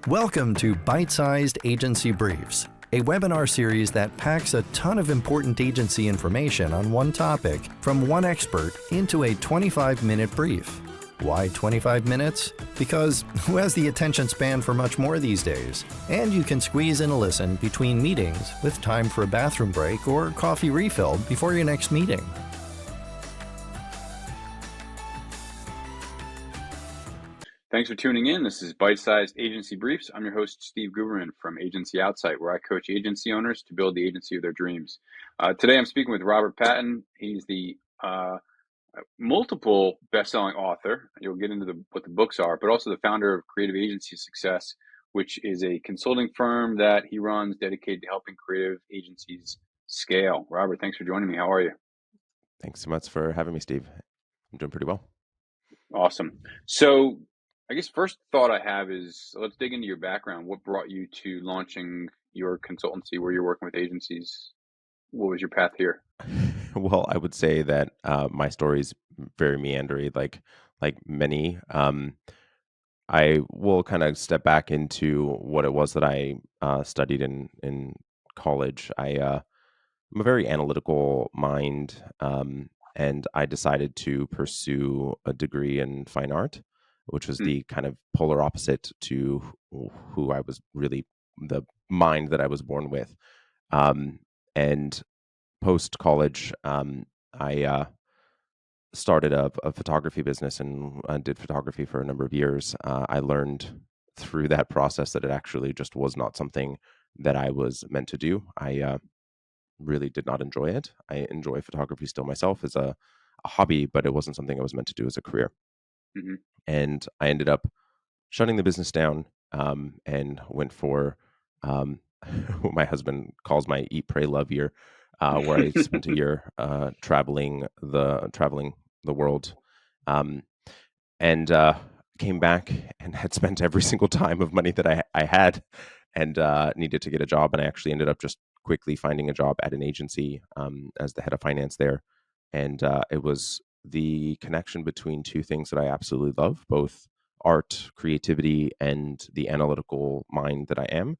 Welcome to Byte-Sized Agency Briefs, a webinar series that packs a ton of important agency information on one topic from one expert into a 25-minute brief. Why 25 minutes? Because who has the attention span for much more these days? And you can squeeze in a listen between meetings with time for a bathroom break or coffee refill before your next meeting. Thanks for tuning in. This is Byte-Sized Agency Briefs. I'm your host, Steve Guberman from Agency Outsite, where I coach agency owners to build the agency of their dreams. Today, I'm speaking with Robert Patin. He's the multiple best-selling author. You'll get into what the books are, but also the founder of Creative Agency Success, which is a consulting firm that he runs dedicated to helping creative agencies scale. Robert, thanks for joining me. How are you? Thanks so much for having me, Steve. I'm doing pretty well. Awesome. So I guess first thought I have is let's dig into your background. What brought you to launching your consultancy where you're working with agencies? What was your path here? Well, I would say that my story is very meandery, like many. I will kind of step back into what it was that I studied in college. I'm a very analytical mind, and I decided to pursue a degree in fine art, which was the kind of polar opposite to who I was really, the mind that I was born with. And post college, I started a photography business and did photography for a number of years. I learned through that process that it actually just was not something that I was meant to do. I really did not enjoy it. I enjoy photography still myself as a hobby, but it wasn't something I was meant to do as a career. Mm-hmm. And I ended up shutting the business down and went for what my husband calls my eat, pray, love year, where I spent a year traveling the world, and came back and had spent every single time of money that I had, and needed to get a job. And I actually ended up just quickly finding a job at an agency as the head of finance there, and it was the connection between two things that I absolutely love, both art, creativity, and the analytical mind that I am.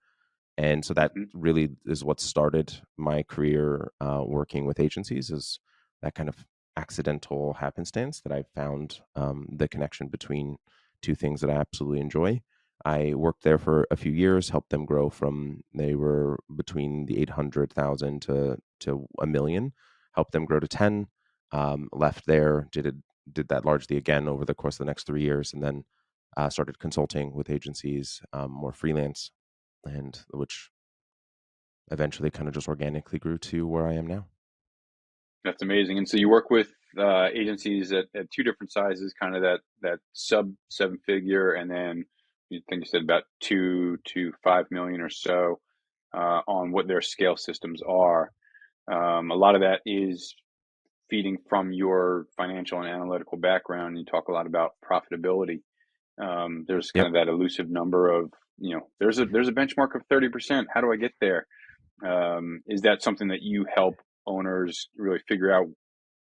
And so that really is what started my career working with agencies, is that kind of accidental happenstance that I found the connection between two things that I absolutely enjoy. I worked there for a few years, helped them grow from, they were between the 800,000 to a million, helped them grow to 10, left there, did that largely again over the course of the next 3 years, and then started consulting with agencies, more freelance, and which eventually kind of just organically grew to where I am now. That's amazing. And so you work with agencies at two different sizes, kind of that sub 7-figure, and then you think you said about 2 to 5 million or so on what their scale systems are. A lot of that is feeding from your financial and analytical background. You talk a lot about profitability. There's kind Yep. of that elusive number of, there's a benchmark of 30%. How do I get there? Is that something that you help owners really figure out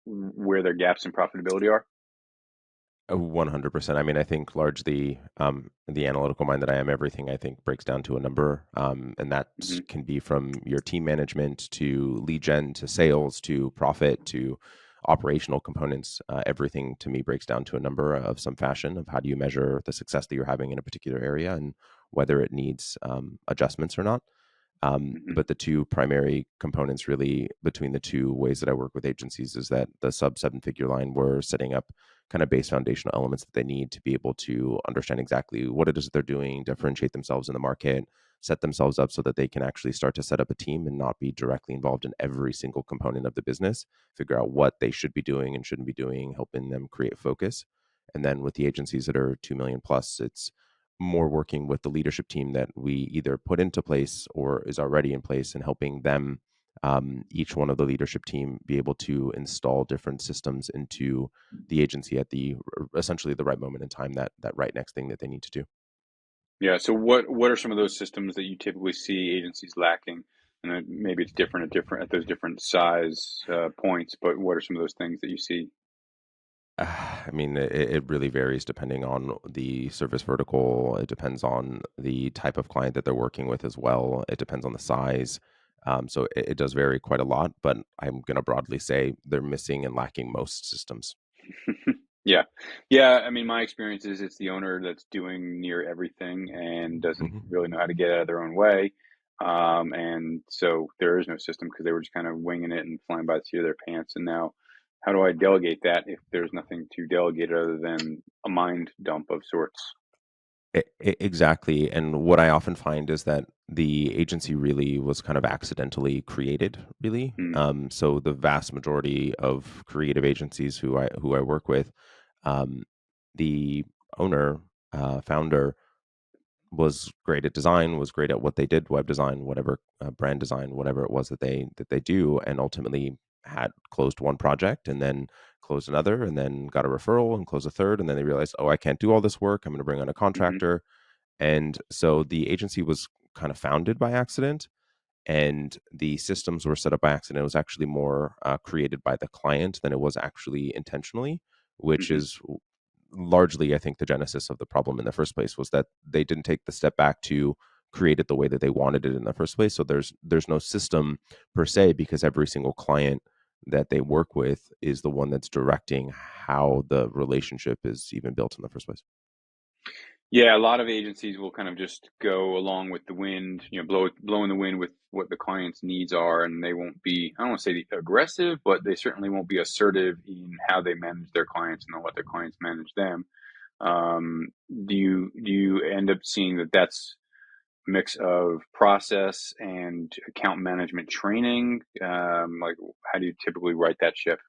where their gaps in profitability are? 100%. I mean, I think largely the analytical mind that I am, everything I think breaks down to a number. And that can be from your team management to lead gen to sales to profit to operational components. Everything to me breaks down to a number of some fashion of how do you measure the success that you're having in a particular area and whether it needs adjustments or not. But the two primary components really between the two ways that I work with agencies is that the sub 7-figure line, we're setting up kind of base foundational elements that they need to be able to understand exactly what it is that they're doing, differentiate themselves in the market, set themselves up so that they can actually start to set up a team and not be directly involved in every single component of the business, figure out what they should be doing and shouldn't be doing, helping them create focus. And then with the agencies that are 2 million plus, it's more working with the leadership team that we either put into place or is already in place and helping them, each one of the leadership team, be able to install different systems into the agency at the essentially the right moment in time, that right next thing that they need to do. Yeah. So what are some of those systems that you typically see agencies lacking? And then maybe it's different at those different size points, but what are some of those things that you see? I mean, it really varies depending on the service vertical. It depends on the type of client that they're working with as well. It depends on the size. So it does vary quite a lot, but I'm going to broadly say they're missing and lacking most systems. Yeah. Yeah. I mean, my experience is it's the owner that's doing near everything and doesn't Mhm. really know how to get out of their own way. And so there is no system because they were just kind of winging it and flying by the seat of their pants. And now, how do I delegate that if there's nothing to delegate other than a mind dump of sorts? Exactly. And what I often find is that the agency really was kind of accidentally created, really. Mm, So the vast majority of creative agencies who I work with, um, the owner, founder, was great at design, was great at what they did, web design, whatever, brand design, whatever it was that they do, and ultimately had closed one project and then closed another and then got a referral and closed a third, and then they realized, oh, I can't do all this work. I'm going to bring on a hmm contractor. And so the agency was kind of founded by accident, and the systems were set up by accident. It was actually more created by the client than it was actually intentionally, which hmm is largely, I think, the genesis of the problem in the first place was that they didn't take the step back to create it the way that they wanted it in the first place. So there's no system per se because every single client that they work with is the one that's directing how the relationship is even built in the first place. Yeah, a lot of agencies will kind of just go along with the wind, blow in the wind with what the client's needs are, and they won't be, I don't want to say aggressive, but they certainly won't be assertive in how they manage their clients and let their clients manage them. Um, do you end up seeing that that's a mix of process and account management training? Like, how do you typically write that ship?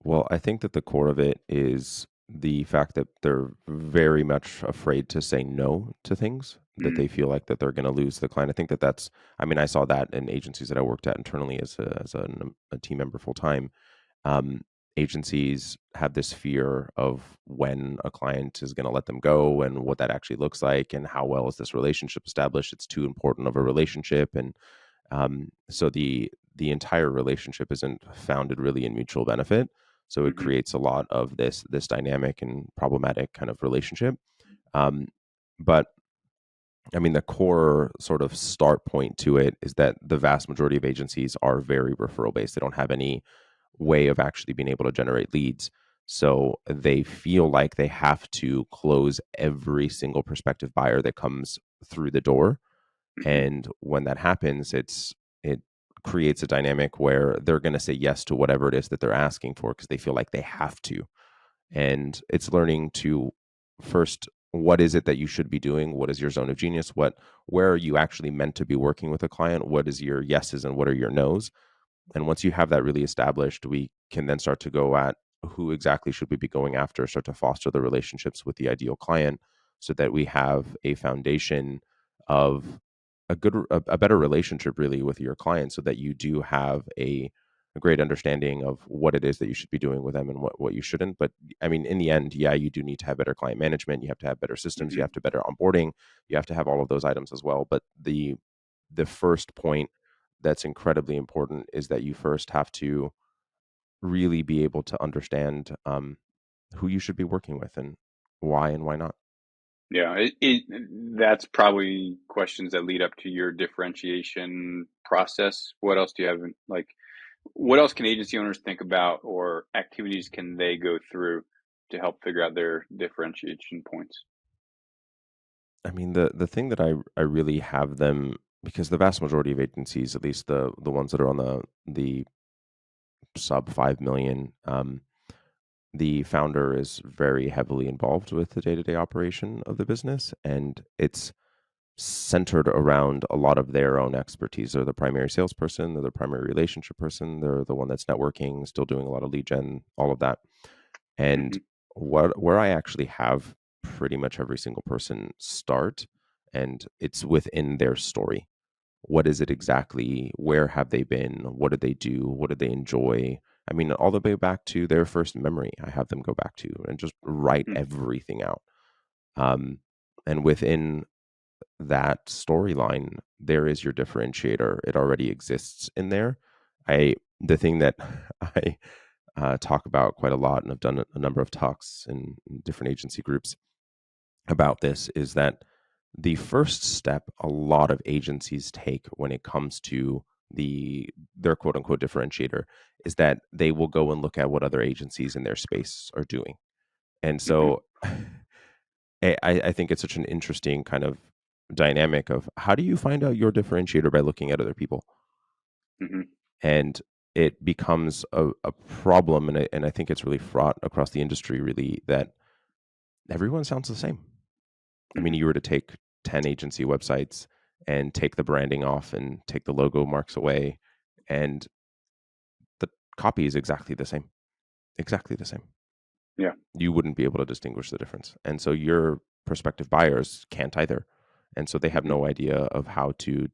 Well, I think that the core of it is the fact that they're very much afraid to say no to things that Mm, they feel like that they're going to lose the client. I think that that's, I mean, I saw that in agencies that I worked at internally as a team member full time. Um, Agencies have this fear of when a client is going to let them go and what that actually looks like and how well is this relationship established. It's too important of a relationship, and so the entire relationship isn't founded really in mutual benefit. So it mhm, creates a lot of this dynamic and problematic kind of relationship. Um, but I mean, the core sort of start point to it is that the vast majority of agencies are very referral based. They don't have any way of actually being able to generate leads. So they feel like they have to close every single prospective buyer that comes through the door. mhm, And when that happens, it creates a dynamic where they're going to say yes to whatever it is that they're asking for because they feel like they have to. And it's learning to first, what is it that you should be doing? What is your zone of genius? Where are you actually meant to be working with a client? What is your yeses and what are your nos? And once you have that really established, we can then start to go at who exactly should we be going after, start to foster the relationships with the ideal client so that we have a foundation of a better relationship really with your client so that you do have a great understanding of what it is that you should be doing with them and what you shouldn't. But I mean, in the end, yeah, you do need to have better client management. You have to have better systems. You mhm. have to better onboarding. You have to have all of those items as well. But the first point that's incredibly important is that you first have to really be able to understand who you should be working with and why not. Yeah, that's probably questions that lead up to your differentiation process. What else do you have like, what else can agency owners think about or activities can they go through to help figure out their differentiation points? I mean, the thing that I really have them, because the vast majority of agencies, at least the ones that are on the sub 5 million, the founder is very heavily involved with the day to day operation of the business, and it's centered around a lot of their own expertise. They're the primary salesperson, they're the primary relationship person, they're the one that's networking, still doing a lot of lead gen, all of that. And Mhm, where I actually have pretty much every single person start, and it's within their story. What is it exactly? Where have they been? What did they do? What did they enjoy? I mean, all the way back to their first memory, I have them go back to and just write mhm. everything out. Um, and within that storyline, there is your differentiator. It already exists in there. The thing that I talk about quite a lot, and I've done a number of talks in different agency groups about this, is that the first step a lot of agencies take when it comes to their quote unquote differentiator is that they will go and look at what other agencies in their space are doing. And Hmm. so I think it's such an interesting kind of dynamic of how do you find out your differentiator by looking at other people? Hmm. And it becomes a problem. And I think it's really fraught across the industry, really, that everyone sounds the same. I mean, Hmm. you were to take 10 agency websites and take the branding off and take the logo marks away, and the copy is exactly the same. Exactly the same. Yeah. You wouldn't be able to distinguish the difference. And so your prospective buyers can't either. And so they have Hmm. no idea of how to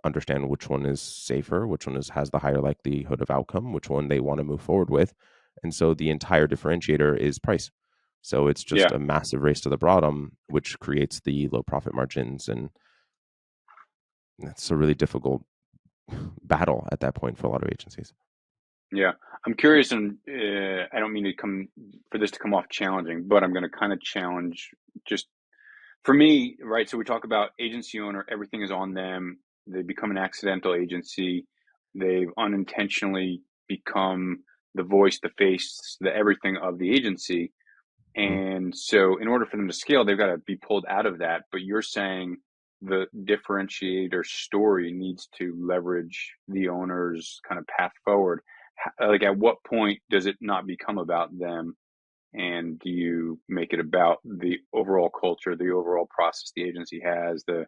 understand which one is safer, which one has the higher likelihood of outcome, which one they want to move forward with. And so the entire differentiator is price. So it's just Yeah. a massive race to the bottom, which creates the low profit margins. And it's a really difficult battle at that point for a lot of agencies. Yeah. I'm curious, and I don't mean to come for this to come off challenging, but I'm going to kind of challenge just for me, right? So we talk about agency owner, everything is on them. They become an accidental agency. They've unintentionally become the voice, the face, the everything of the agency. Mhm. And so, in order for them to scale, they've got to be pulled out of that. But you're saying the differentiator story needs to leverage the owner's kind of path forward. Like, at what point does it not become about them? And do you make it about the overall culture, the overall process the agency has, the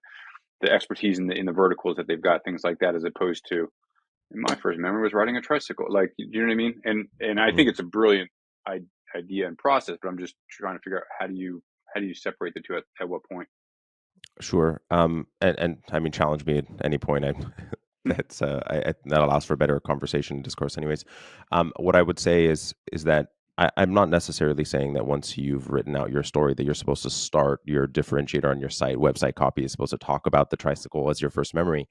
expertise in the verticals that they've got, things like that, as opposed to my first memory was riding a tricycle. Like, you know what I mean? And I think Mhm. it's a brilliant idea and process, but I'm just trying to figure out how do you separate the two at what point? Sure. And I mean, challenge me at any point. I Hmm. that allows for better conversation and discourse, anyways. What I would say is that I'm not necessarily saying that once you've written out your story that you're supposed to start your differentiator on your site. Website copy is supposed to talk about the tricycle as your first memory,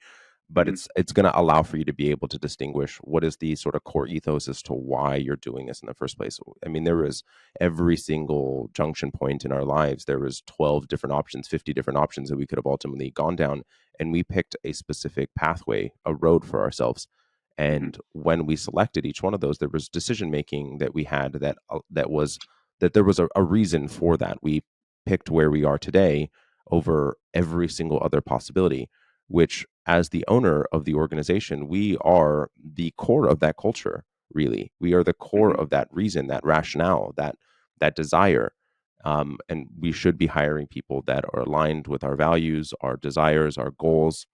but Hmm. it's going to allow for you to be able to distinguish what is the sort of core ethos as to why you're doing this in the first place. I mean, there was every single junction point in our lives, there was 12 different options, 50 different options that we could have ultimately gone down, and we picked a specific pathway, a road for ourselves. Hmm. And when we selected each one of those, there was decision making that we had that there was a reason for that. We picked where we are today over every single other possibility, which, as the owner of the organization, we are the core of that culture. Really, we are the core Hmm. of that reason, that rationale, that desire. And we should be hiring people that are aligned with our values, our desires, our goals.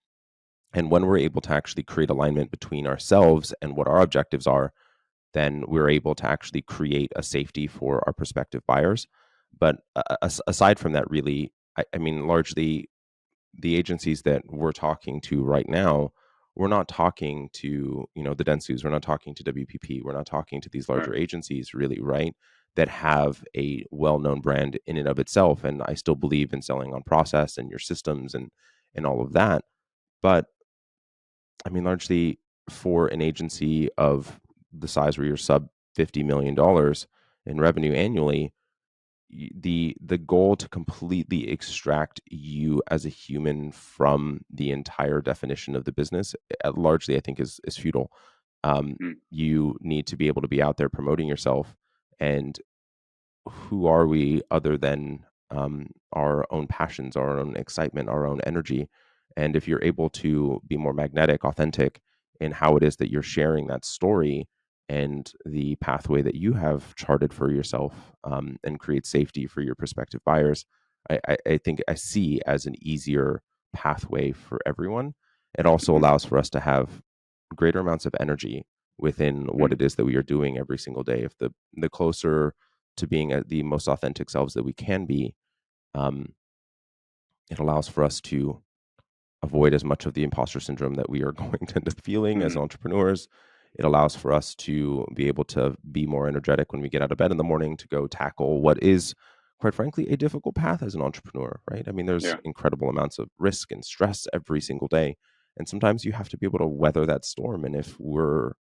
And when we're able to actually create alignment between ourselves and what our objectives are, then we're able to actually create a safety for our prospective buyers. But aside from that, really, I mean, largely the agencies that we're talking to right now, we're not talking to, the Dentsus, we're not talking to WPP, we're not talking to these Right. larger agencies, really, right? That have a well-known brand in and of itself. And I still believe in selling on process and your systems and all of that. But I mean, largely for an agency of the size where you're sub $50 million in revenue annually, the goal to completely extract you as a human from the entire definition of the business, largely I think is futile. Mm. You need to be able to be out there promoting yourself, and who are we other than our own passions, our own excitement, our own energy? And if you're able to be more magnetic, authentic in how it is that you're sharing that story and the pathway that you have charted for yourself, and create safety for your prospective buyers, I think I see as an easier pathway for everyone. It also Hmm. allows for us to have greater amounts of energy within what Hmm. it is that we are doing every single day. If the closer to being the most authentic selves that we can be, um, it allows for us to avoid as much of the imposter syndrome that we are going to end up feeling as Hmm. entrepreneurs. It allows for us to be able to be more energetic when we get out of bed in the morning to go tackle what is, quite frankly, a difficult path as an entrepreneur, right? I mean, there's Yeah. incredible amounts of risk and stress every single day. And sometimes you have to be able to weather that storm. And if we're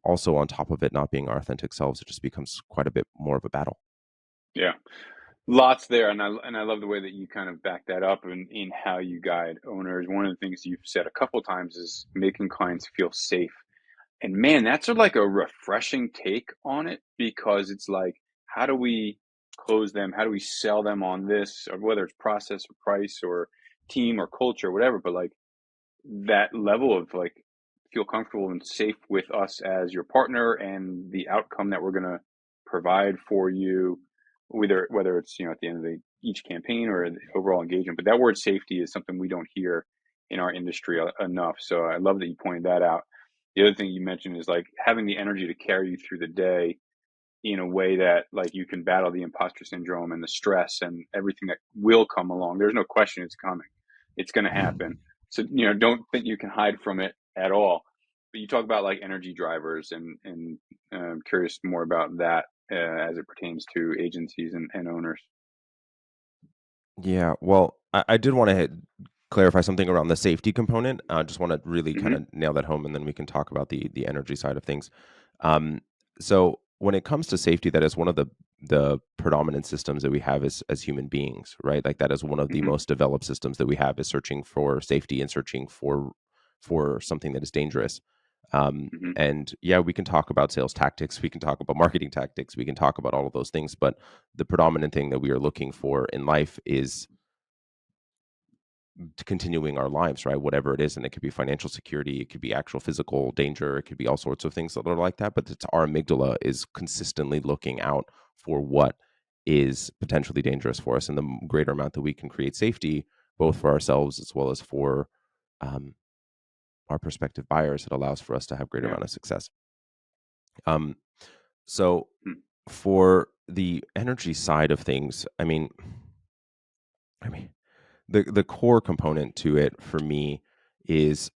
also on top of it not being our authentic selves, it just becomes quite a bit more of a battle. Yeah. Lots there, and I love the way that you kind of back that up in how you guide owners. One of the things you've said a couple times is making clients feel safe. And man, that's like a refreshing take on it, because it's like, how do we close them? How do we sell them on this, or whether it's process or price or team or culture or whatever, but like that level of like, feel comfortable and safe with us as your partner and the outcome that we're going to provide for you, whether it's, at the end of each campaign or the overall engagement. But that word safety is something we don't hear in our industry enough. So I love that you pointed that out. The other thing you mentioned is like having the energy to carry you through the day in a way that like you can battle the imposter syndrome and the stress and everything that will come along. There's no question it's coming. It's going to happen. So, don't think you can hide from it at all. But you talk about like energy drivers, and I'm curious more about that as it pertains to agencies and owners. Yeah, well, I did want to clarify something around the safety component. I just want to really kind Hmm. of nail that home, and then we can talk about the energy side of things. Um, so when it comes to safety, that is one of the predominant systems that we have as human beings, right? Like that is one of the Hmm. most developed systems that we have, is searching for safety and searching for something that is dangerous. Hmm. And yeah, we can talk about sales tactics, we can talk about marketing tactics, we can talk about all of those things, but the predominant thing that we are looking for in life is continuing our lives, right? Whatever it is. And it could be financial security, it could be actual physical danger, it could be all sorts of things that are like that. But it's our amygdala is consistently looking out for what is potentially dangerous for us. And the greater amount that we can create safety, both for ourselves as well as for um, our prospective buyers, it allows for us to have greater Yeah. amount of success. Um, so Hmm. for the energy side of things, I mean, the core component to it for me is,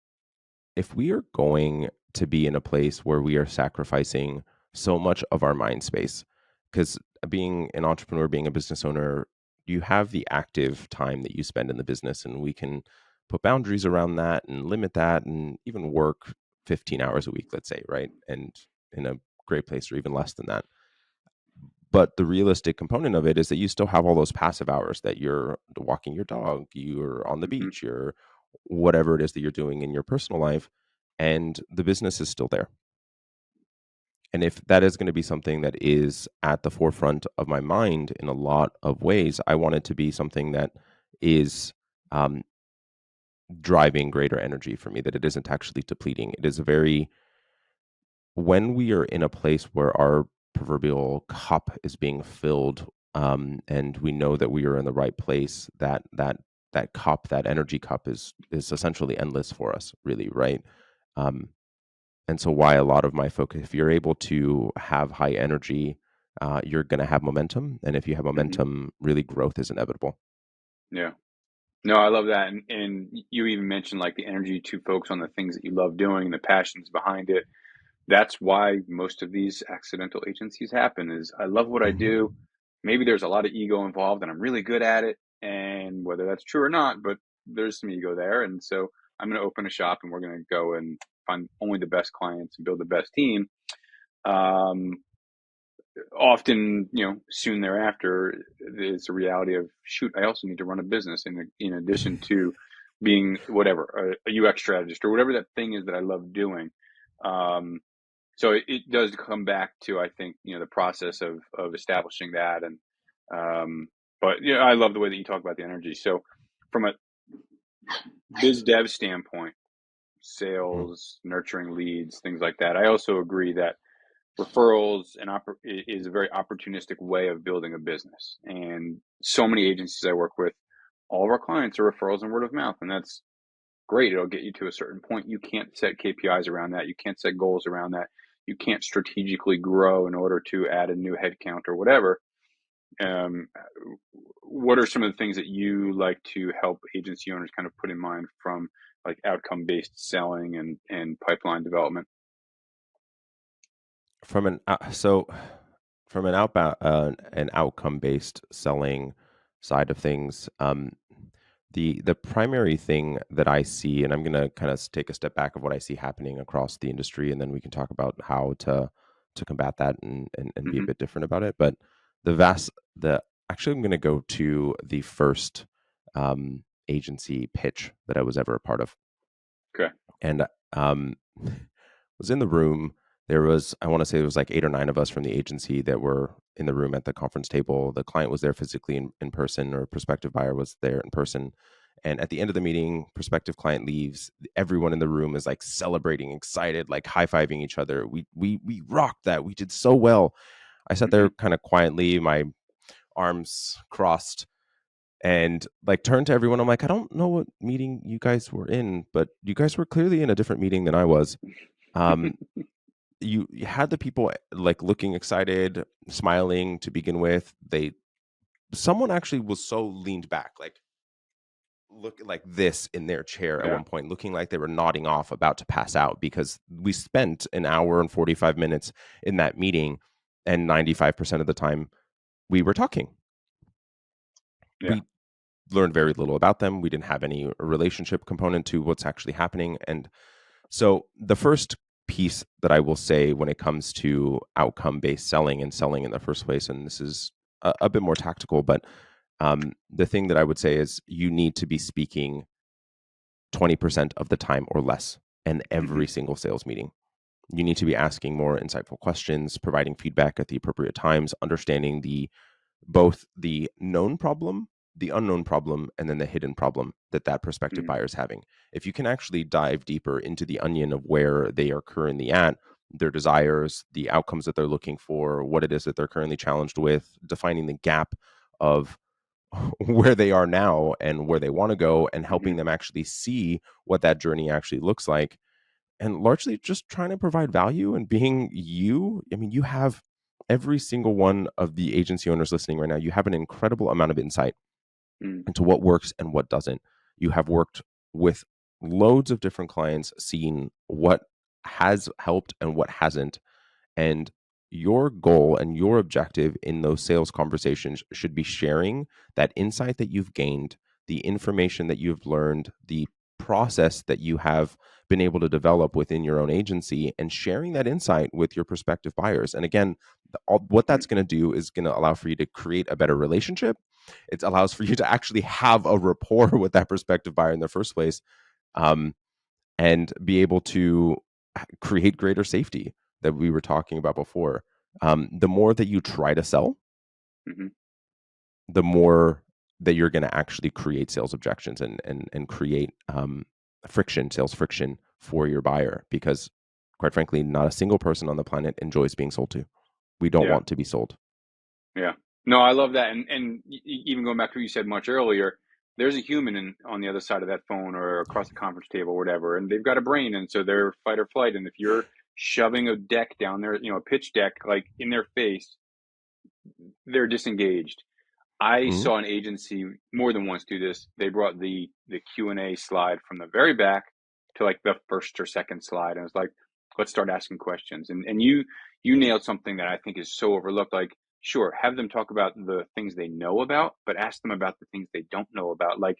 if we are going to be in a place where we are sacrificing so much of our mind space, because being an entrepreneur, being a business owner, you have the active time that you spend in the business, and we can put boundaries around that and limit that, and even work 15 hours a week, let's say, right? And in a great place, or even less than that. But the realistic component of it is that you still have all those passive hours that you're walking your dog, you're on the Hmm. beach, you're whatever it is that you're doing in your personal life, and the business is still there. And if that is going to be something that is at the forefront of my mind in a lot of ways, I want it to be something that is um, driving greater energy for me, that it isn't actually depleting. It is a very, when we are in a place where our proverbial cup is being filled, and we know that we are in the right place, that cup, that energy cup is essentially endless for us, really, right? um, and so why a lot of my focus, if you're able to have high energy, you're going to have momentum, and if you have Hmm. momentum, really growth is inevitable. Yeah. No, I love that. And you even mentioned like the energy to focus on the things that you love doing, the passions behind it. That's why most of these accidental agencies happen. Is I love what I Hmm. do. Maybe there's a lot of ego involved and I'm really good at it. And whether that's true or not, but there's some ego there. And so I'm going to open a shop and we're going to go and find only the best clients and build the best team. Um, Often, soon thereafter, it's a reality of, shoot, I also need to run a business in addition to being whatever, a UX strategist or whatever that thing is that I love doing. Um, so it does come back to, I think, the process of establishing that. And but I love the way that you talk about the energy. So from a biz dev standpoint, Hmm. sales, nurturing leads, things like that, I also agree that referrals is a very opportunistic way of building a business. And so many agencies I work with, all of our clients are referrals and word of mouth, and that's great. It'll get you to a certain point. You can't set KPIs around that. You can't set goals around that. You can't strategically grow in order to add a new headcount or whatever. Um, what are some of the things that you like to help agency owners kind of put in mind from like outcome based selling and pipeline development? From an so from an outbound an outcome based selling side of things, The primary thing that I see, and I'm going to kind of take a step back of what I see happening across the industry, and then we can talk about how to combat that and be a Hmm. bit different about it. But the vast the actually I'm going to go to the first agency pitch that I was ever a part of, Okay. and was in the room. There was, I want to say it was like 8 or 9 of us from the agency that were in the room at the conference table. The client was there physically in person, or prospective buyer was there in person. And at the end of the meeting, prospective client leaves. Everyone in the room is like celebrating, excited, like high-fiving each other. We rocked that. We did so well. I sat Hmm. there kind of quietly, my arms crossed, and like turned to everyone. I'm like, I don't know what meeting you guys were in, but you guys were clearly in a different meeting than I was. Um, you had the people like looking excited, smiling to begin with. Someone actually was so leaned back, like look like this in their chair at Yeah. one point, looking like they were nodding off, about to pass out, because we spent an hour and 45 minutes in that meeting, and 95% of the time we were talking. Yeah. We learned very little about them. We didn't have any relationship component to what's actually happening. And so the first piece that I will say when it comes to outcome-based selling and selling in the first place, and this is a bit more tactical, but the thing that I would say is you need to be speaking 20% of the time or less in Hmm. every single sales meeting. You need to be asking more insightful questions, providing feedback at the appropriate times, understanding both the known problem, the unknown problem, and then the hidden problem that prospective Hmm. buyer is having. If you can actually dive deeper into the onion of where they are currently at, their desires, the outcomes that they're looking for, what it is that they're currently challenged with, defining the gap of where they are now and where they want to go, and Hmm. helping them actually see what that journey actually looks like, and largely just trying to provide value and being you. I mean, you have, every single one of the agency owners listening right now, you have an incredible amount of insight Hmm. into what works and what doesn't. You have worked with loads of different clients, seen what has helped and what hasn't. And your goal and your objective in those sales conversations should be sharing that insight that you've gained, the information that you've learned, the process that you have been able to develop within your own agency, and sharing that insight with your prospective buyers. And again, what Hmm. that's going to do is going to allow for you to create a better relationship. It allows for you to actually have a rapport with that prospective buyer in the first place, um, and be able to create greater safety that we were talking about before. The more that you try to sell, Hmm. the more that you're going to actually create sales objections and create sales friction for your buyer, because quite frankly, not a single person on the planet enjoys being sold to. We don't Yeah. want to be sold. Yeah. No, I love that. And even going back to what you said much earlier, there's a human on the other side of that phone or across the conference table or whatever, and they've got a brain, and so they're fight or flight. And if you're shoving a deck down there, a pitch deck, like in their face, they're disengaged. I Mhm. saw an agency more than once do this. They brought the Q&A slide from the very back to like the first or second slide, and it was like, let's start asking questions. And you nailed something that I think is so overlooked. Like, sure, have them talk about the things they know about, but ask them about the things they don't know about. Like,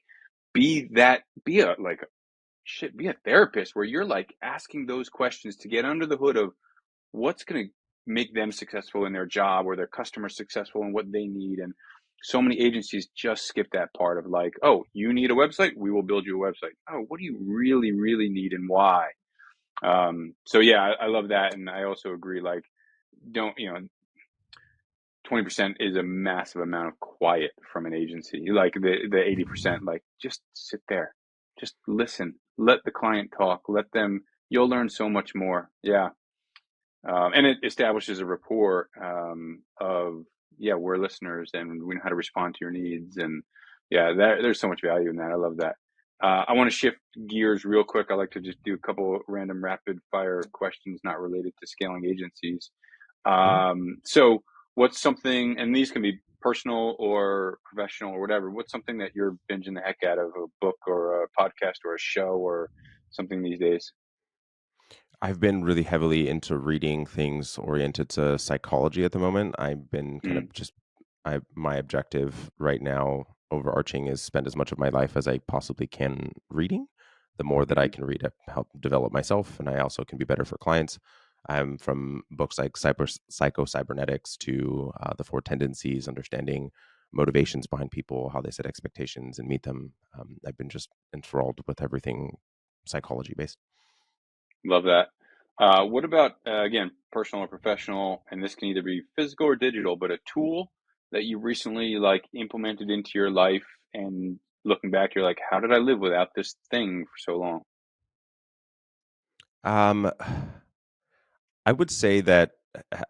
be a therapist where you're like asking those questions to get under the hood of what's going to make them successful in their job, or their customers successful in what they need. And so many agencies just skip that part of like, oh, you need a website, we will build you a website. Oh, what do you really really need and why? So yeah, I love that. And I also agree, like, don't 20% is a massive amount of quiet from an agency. Like the 80%, like, just sit there, just listen, let the client talk, let them, you'll learn so much more. Yeah. And it establishes a rapport, of, yeah, we're listeners and we know how to respond to your needs. And yeah, there's so much value in that. I love that. I want to shift gears real quick. I like to just do a couple random rapid fire questions not related to scaling agencies. Mhm. So what's something, and these can be personal or professional or whatever, what's something that you're binging the heck out of, a book or a podcast or a show or something these days? I've been really heavily into reading things oriented to psychology at the moment. I've been kind Mm, of just, my objective right now overarching is spend as much of my life as I possibly can reading. The more that I can read, I help develop myself, and I also can be better for clients. From books like Psycho-Cybernetics to The Four Tendencies, understanding motivations behind people, how they set expectations and meet them. I've been just enthralled with everything psychology based. Love that. What about, again, personal or professional, and this can either be physical or digital, but a tool that you recently like implemented into your life and looking back, you're like, how did I live without this thing for so long? Um, I would say that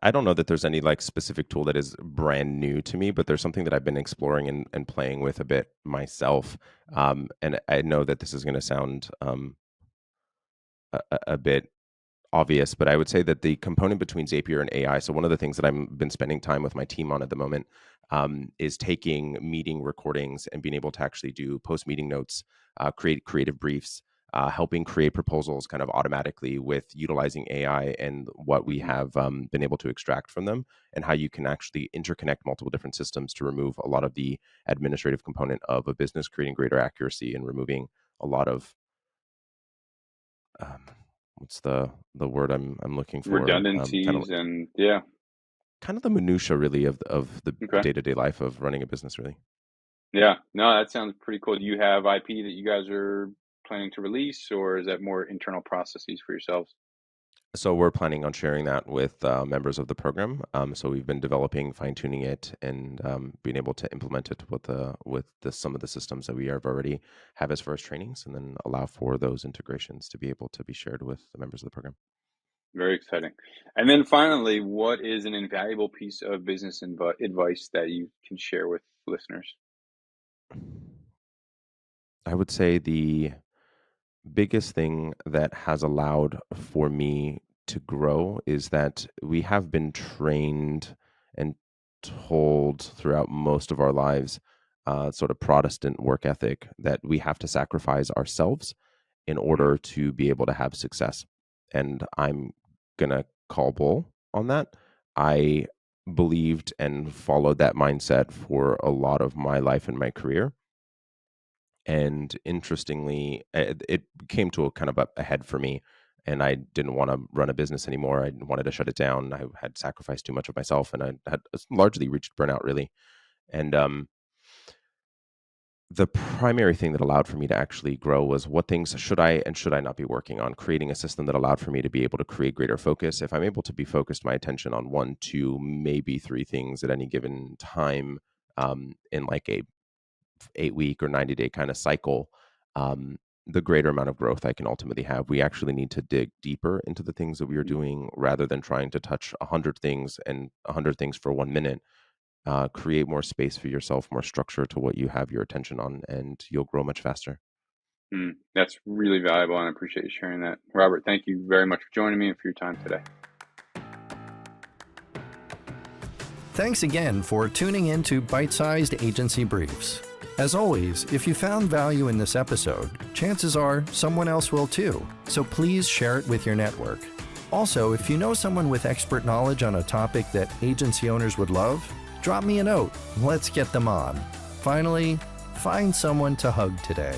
I don't know that there's any like specific tool that is brand new to me, but there's something that I've been exploring and playing with a bit myself. And I know that this is going to sound a bit obvious, but I would say that the component between Zapier and AI. So one of the things that I've been spending time with my team on at the moment is taking meeting recordings and being able to actually do post meeting notes, create creative briefs, helping create proposals kind of automatically with utilizing AI and what we Mhm. have been able to extract from them, and how you can actually interconnect multiple different systems to remove a lot of the administrative component of a business, creating greater accuracy and removing a lot of um, what's the word I'm looking for? Redundancies and yeah. Kind of the minutia really of the Okay. day-to-day life of running a business really. Yeah. No, that sounds pretty cool. Do you have IP that you guys are planning to release, or is that more internal processes for yourselves? So we're planning on sharing that with members of the program. So we've been developing, fine-tuning it, and being able to implement it with some of the systems that we have already have as first trainings, and then allow for those integrations to be able to be shared with the members of the program. Very exciting. And then finally, what is an invaluable piece of business advice that you can share with listeners? I would say the biggest thing that has allowed for me to grow is that we have been trained and told throughout most of our lives, sort of Protestant work ethic, that we have to sacrifice ourselves in Mm, order to be able to have success. And I'm going to call bull on that. I believed and followed that mindset for a lot of my life and my career, and interestingly, it came to a kind of a head for me, and I didn't want to run a business anymore. I wanted to shut it down. I had sacrificed too much of myself, and I had largely reached burnout, really. And the primary thing that allowed for me to actually grow was what things should I and should I not be working on, creating a system that allowed for me to be able to create greater focus. If I'm able to be focused my attention on one, two, maybe three things at any given time, in like a 8 week or 90-day kind of cycle, um, the greater amount of growth I can ultimately have. We actually need to dig deeper into the things that we are mm, doing rather than trying to touch 100 things and 100 things for 1 minute. Create more space for yourself, more structure to what you have your attention on, and you'll grow much faster. mm. That's really valuable, and I appreciate you sharing that. Robert, thank you very much for joining me and for your time today. Thanks again for tuning in to Byte-Sized Agency Briefs. As always, if you found value in this episode, chances are someone else will too, so please share it with your network. Also, if you know someone with expert knowledge on a topic that agency owners would love, drop me a note. Let's get them on. Finally, find someone to hug today.